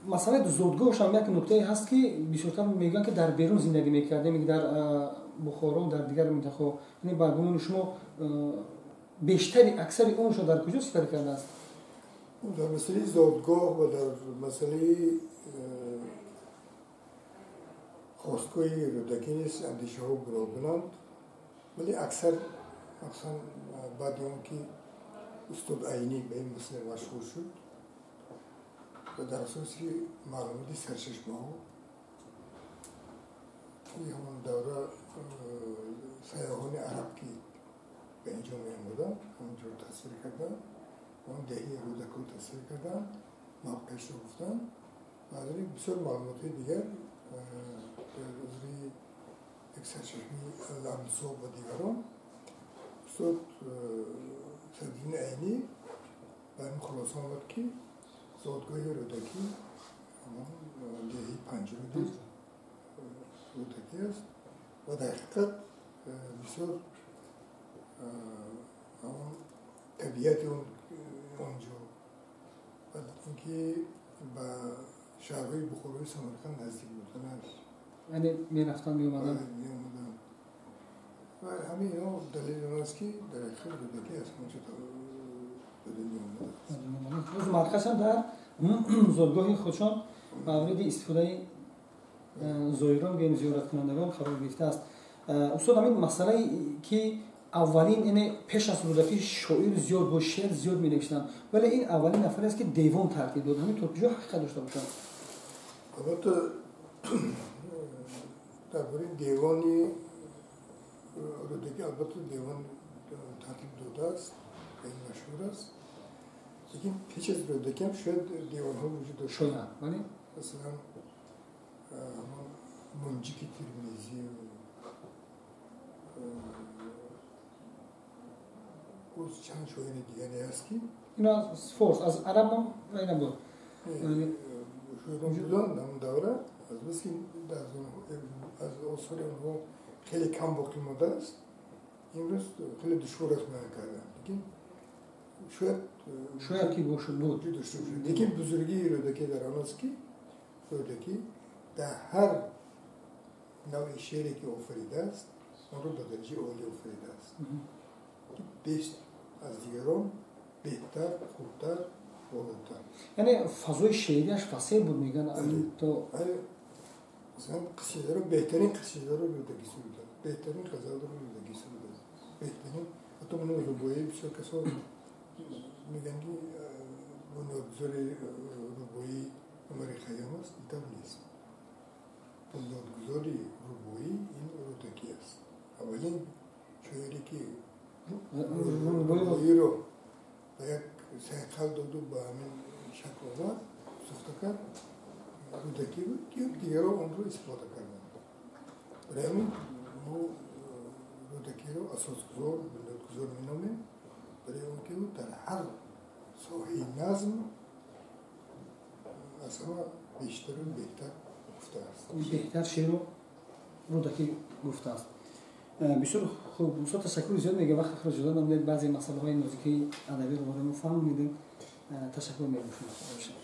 مسئله زودگاهش هم یک نکته هست که بسیارتر میگن که در بیرون زندگی میکرده، میگه در بخارا و در دیگر منطقه، یعنی با گمان شما بیشتری اکثر اونش در کجا استفاده کرده است؟ در مسئله زادگاه و در مسئله خواستگاه رودکی نیست اندیشه ها گوناگونند، ولی اکثر مثلا بعد اون که استاد عینی به این مسئله مشهور شد و در اساس معلومات سرچشمه ها توی همون دوره سیاحان عرب که به اینجا می آمدن همونجور تصویر کردن، اون دهی رودک رو تصویر کردن، موقعش رو گفتن و از این بسیار معلومات دیگر به حضوری یک سرچشمه الامصاب و دیگران استاد صدرین عینی به این خلاصه آمد که زادگاه رودکی همون دهی پنجم رودکی است و در حقیقت بسیار همون طبیعت اونجا و اینکه به شهرهای بخارای سمرقند نزدیک بودن، یعنی میرفتن میومدن و همین اینا دلیل اون است که در حقیقت رودکی از اونجا به دنیا آمده است. مرکز هم در زادگاه خودشان به مورد استفاده زایران و زیارت کنندگان قرار گرفته است. استاد همین مسئله که اولین اینه پیش از رودکی شاعر زیاد و شعر زیاد می نوشتن، ولی این اولین نفر است که دیوان ترتیب داد، همین تو کجا حقیقت داشته باشند؟ البته درباره دیوانی رودکی البته دیوان ترتیب داده است، این مشهور است، لیکن پیش از رودکی هم شاید دیوان ها وجود داشته شاید، ولی مثلا منجیک ترمیزی و چند شاعر دیگری هست که اینا از فارس از عرب هم اینا بود شاعران بودن در اون دوره، از بس که از آثار اونها خیلی کم باقی مانده است، امروز خیلی دشوار است بیان کردن، لیکن شاید که باشه بود داشته باشه. لیکن بزرگی رودکی در آن است که رودکی در هر نوع شعری که آفریده است آن رو به درجه عالی آفریده است، بیشتر از دیگران بهتر، خوبتر، بالاتر. یعنی فضای شعریش فصیح بود میگن تو مثلا قصیده رو بهترین قصیده رو رودکی سروده، بهترین غزل رو رودکی سروده، بهترین حتی من رباعی بسیار کسا میگن که بنیادگذار رباعی عمر خیام است، اینطور نیست. بنیادگذار رباعی این رودکی است. اولین شاعری که رباعی رو به یک سیقل داد و به همین شکل آورد ساخته کرد رودکی بود که دیگران اون رو استفاده کردن. برای همین ما رودکی رو اساسگذار، بنیادگذار مینامیم، برای اون که در هر ساحه نظم از همه بیشتر و بهتر گفته است. بهتر شعر رو رودکی گفته است. بسیار خوب، استاد تشکر زیاد میگه وقت خرج دادن بعضی مسائل های نازکی ادبی رو برای ما فهم میدین. تشکر میگم شما.